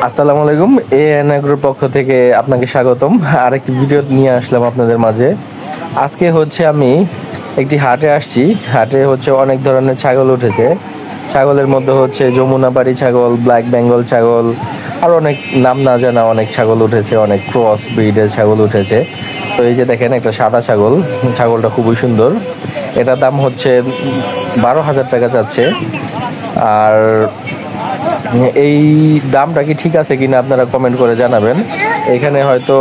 আসসালামু আলাইকুম। এএন এগ্রোর পক্ষ থেকে আপনাকে স্বাগতম। আরেকটি ভিডিও নিয়ে আসলাম আপনাদের মাঝে। আজকে হচ্ছে আমি একটি হাটে আসছি। হাটে হচ্ছে অনেক ধরনের ছাগল উঠেছে। ছাগলের মধ্যে হচ্ছে যমুনাপাড়ি ছাগল, ব্ল্যাক বেঙ্গল ছাগল, আর অনেক নাম না জানা অনেক ছাগল উঠেছে, অনেক ক্রস ব্রিডের ছাগল উঠেছে। তো এই যে দেখেন একটা সাদা ছাগল, ছাগলটা খুবই সুন্দর। এটার দাম হচ্ছে 12,000 টাকা চাচ্ছে। আর এই দামটা কি ঠিক আছে কিনা আপনারা কমেন্ট করে জানাবেন। এখানে হয়তো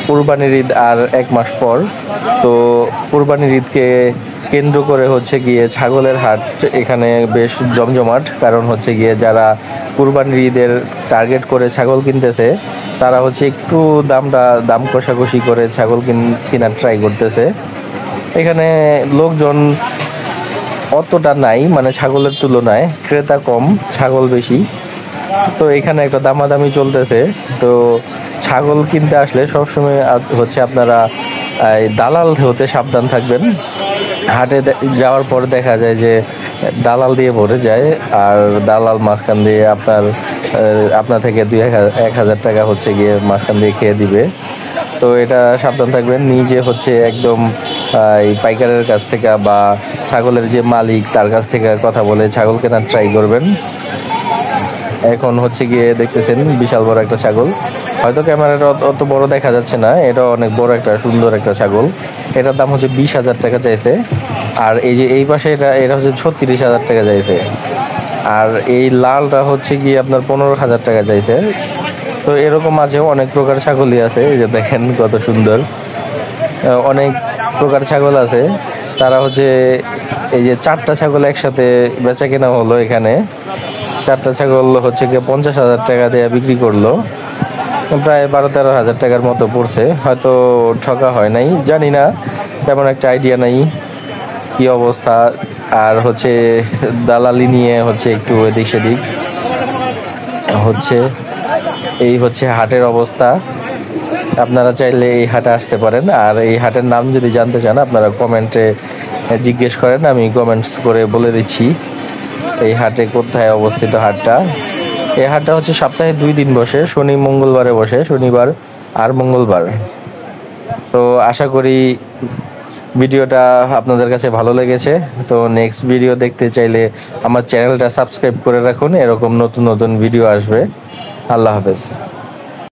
কুরবানির ঈদ আর 1 মাস পর, তো কুরবানির ঈদকে কেন্দ্র করে হচ্ছে গিয়ে ছাগলের হাট এখানে বেশ জমজমাট। কারণ হচ্ছে গিয়ে যারা কুরবানির ঈদের টার্গেট করে ছাগল কিনতেছে, তারা হচ্ছে একটু দাম কষাকষি করে ছাগল কেনার ট্রাই করতেছে। এখানে লোকজন অতটা নাই, মানে ছাগলের তুলনায় ক্রেতা কম, ছাগল বেশি। তো এখানে একটা দামাদামি চলতেছে। তো ছাগল কিনতে আসলে সবসময় হচ্ছে আপনারা দালাল হতে সাবধান থাকবেন। হাটে যাওয়ার পর দেখা যায় যে দালাল দিয়ে ভরে যায়, আর দালাল মাঝখান দিয়ে আপনার থেকে 1,000 টাকা হচ্ছে গিয়ে মাঝখান দিয়ে খেয়ে দিবে। তো এটা সাবধান থাকবেন। নিজে হচ্ছে একদম এই পাইকারের কাছ থেকে বা ছাগলের যে মালিক তার কাছ থেকে কথা বলে ছাগল কেনার ট্রাই করবেন। এখন হচ্ছে গিয়ে দেখতেছেন বিশাল বড় একটা ছাগল, হয়তো ক্যামেরাটা অত বড় দেখা যাচ্ছে না, এটা অনেক বড় একটা সুন্দর একটা ছাগল। এটার দাম হচ্ছে 20,000 টাকা চাইছে। আর এই যে এই পাশে এটা হচ্ছে 36,000 টাকা চাইছে। আর এই লালটা হচ্ছে গিয়ে আপনার 15,000 টাকা চাইছে। তো এরকম মাঝে অনেক প্রকার ছাগলই আছে। এই যে দেখেন কত সুন্দর, অনেক প্রকার ছাগল আছে। তারা হচ্ছে এই যে 4টা ছাগল একসাথে বেচা কেনা হলো। এখানে 4টা ছাগল হচ্ছে গিয়ে 50,000 টাকা দিয়ে বিক্রি করলো। প্রায় 12-13,000 টাকার মতো পড়ছে। হয়তো ঠকা হয় নাই, জানি না, তেমন একটা আইডিয়া নাই কি অবস্থা। আর হচ্ছে দালালি নিয়ে হচ্ছে একটু এদিক সেদিক হচ্ছে। এই হচ্ছে হাটের অবস্থা। আপনারা চাইলে এই হাটে আসতে পারেন। আর এই হাটের নাম যদি জানতে চান আপনারা কমেন্টে জিজ্ঞেস করেন, আমি কমেন্টস করে বলে দিচ্ছি এই হাটে কোথায় অবস্থিত হাটটা। এই হাটটা হচ্ছে সপ্তাহে 2 দিন বসে, শনি মঙ্গলবারে বসে, শনিবার আর মঙ্গলবার। তো আশা করি ভিডিওটা আপনাদের কাছে ভালো লেগেছে। তো নেক্সট ভিডিও দেখতে চাইলে আমার চ্যানেলটা সাবস্ক্রাইব করে রাখুন, এরকম নতুন নতুন ভিডিও আসবে। আল্লাহ হাফেজ।